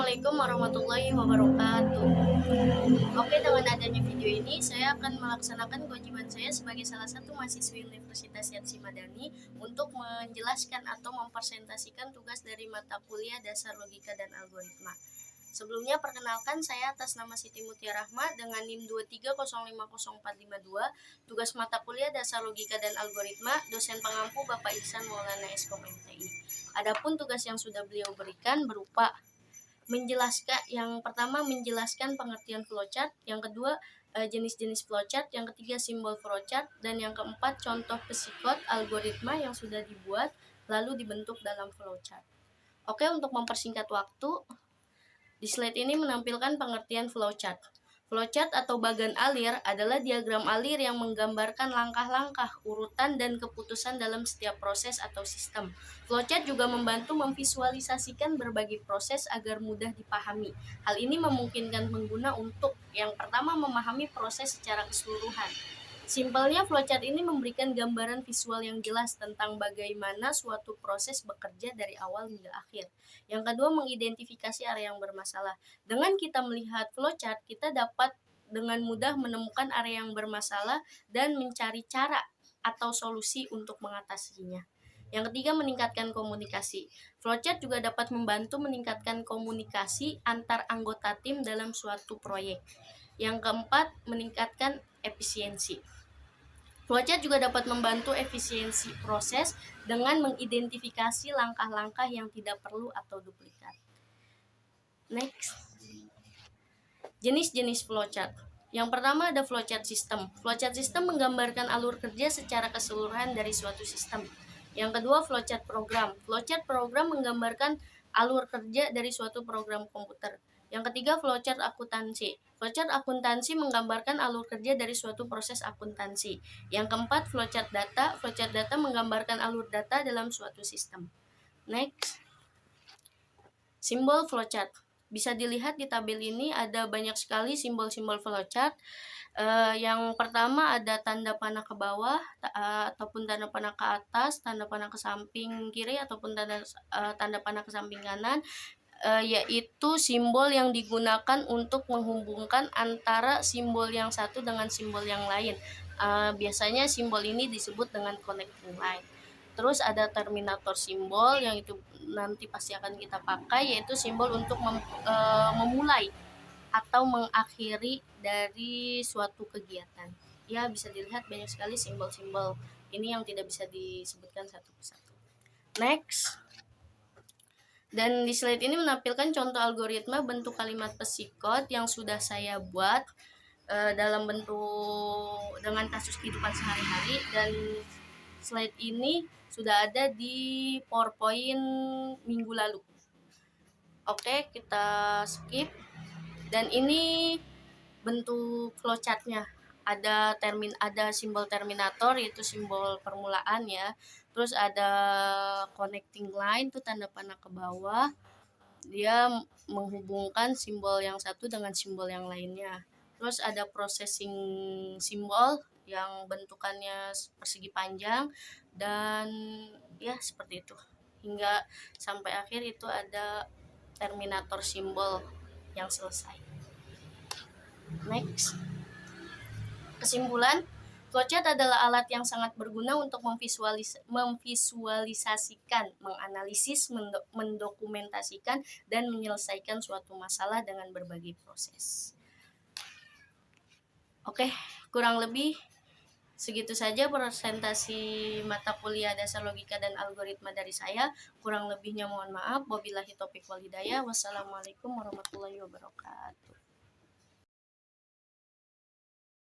Assalamualaikum warahmatullahi wabarakatuh. Oke, dengan adanya video ini, saya akan melaksanakan kewajiban saya sebagai salah satu mahasiswi Universitas Yatsi Madani untuk menjelaskan atau mempresentasikan tugas dari mata kuliah Dasar Logika dan Algoritma. Sebelumnya, perkenalkan saya atas nama Siti Mutia Rahma dengan NIM 2305042, tugas mata kuliah Dasar Logika dan Algoritma, dosen pengampu Bapak Ihsan Maulana Eskom MTI. Adapun tugas yang sudah beliau berikan berupa yang pertama menjelaskan pengertian flowchart, yang kedua jenis-jenis flowchart, yang ketiga simbol flowchart, dan yang keempat contoh psikot algoritma yang sudah dibuat lalu dibentuk dalam flowchart. Oke, untuk mempersingkat waktu, di slide ini menampilkan pengertian flowchart. Flowchart atau bagan alir adalah diagram alir yang menggambarkan langkah-langkah, urutan, dan keputusan dalam setiap proses atau sistem. Flowchart juga membantu memvisualisasikan berbagai proses agar mudah dipahami. Hal ini memungkinkan pengguna untuk yang pertama memahami proses secara keseluruhan. Simpelnya, flowchart ini memberikan gambaran visual yang jelas tentang bagaimana suatu proses bekerja dari awal hingga akhir. Yang kedua, mengidentifikasi area yang bermasalah. Dengan kita melihat flowchart, kita dapat dengan mudah menemukan area yang bermasalah dan mencari cara atau solusi untuk mengatasinya. Yang ketiga, meningkatkan komunikasi. Flowchart juga dapat membantu meningkatkan komunikasi antar anggota tim dalam suatu proyek. Yang keempat, meningkatkan efisiensi. Flowchart juga dapat membantu efisiensi proses dengan mengidentifikasi langkah-langkah yang tidak perlu atau duplikat. Next. Jenis-jenis flowchart. Yang pertama ada flowchart system. Flowchart system menggambarkan alur kerja secara keseluruhan dari suatu sistem. Yang kedua, flowchart program. Flowchart program menggambarkan alur kerja dari suatu program komputer. Yang ketiga, flowchart akuntansi. Flowchart akuntansi menggambarkan alur kerja dari suatu proses akuntansi. Yang keempat, flowchart data. Flowchart data menggambarkan alur data dalam suatu sistem. Next. Simbol flowchart. Bisa dilihat di tabel ini ada banyak sekali simbol-simbol flowchart. Yang pertama ada tanda panah ke bawah ataupun tanda panah ke atas, tanda panah ke samping kiri ataupun tanda panah ke samping kanan. Yaitu simbol yang digunakan untuk menghubungkan antara simbol yang satu dengan simbol yang lain. Biasanya simbol ini disebut dengan connecting line. Terus ada terminator simbol yang itu nanti pasti akan kita pakai, yaitu simbol untuk memulai atau mengakhiri dari suatu kegiatan. Ya, bisa dilihat banyak sekali simbol-simbol ini yang tidak bisa disebutkan satu persatu. Next. Dan di slide ini menampilkan contoh algoritma bentuk kalimat psikot yang sudah saya buat dalam bentuk dengan kasus kehidupan sehari-hari, dan slide ini sudah ada di PowerPoint minggu lalu. Oke, kita skip. Dan ini bentuk flowchartnya. Ada simbol terminator, yaitu simbol permulaan ya. Terus ada connecting line, itu tanda panah ke bawah. Dia menghubungkan simbol yang satu dengan simbol yang lainnya. Terus ada processing simbol yang bentukannya persegi panjang, dan ya seperti itu. Hingga sampai akhir itu ada terminator simbol yang selesai. Next. Kesimpulan, flowchart adalah alat yang sangat berguna untuk memvisualisasikan, menganalisis, mendokumentasikan, dan menyelesaikan suatu masalah dengan berbagai proses. Oke, kurang lebih segitu saja presentasi mata kuliah Dasar Logika dan Algoritma dari saya. Kurang lebihnya mohon maaf. Wabillahi taufiq wal hidayah. Wassalamualaikum warahmatullahi wabarakatuh.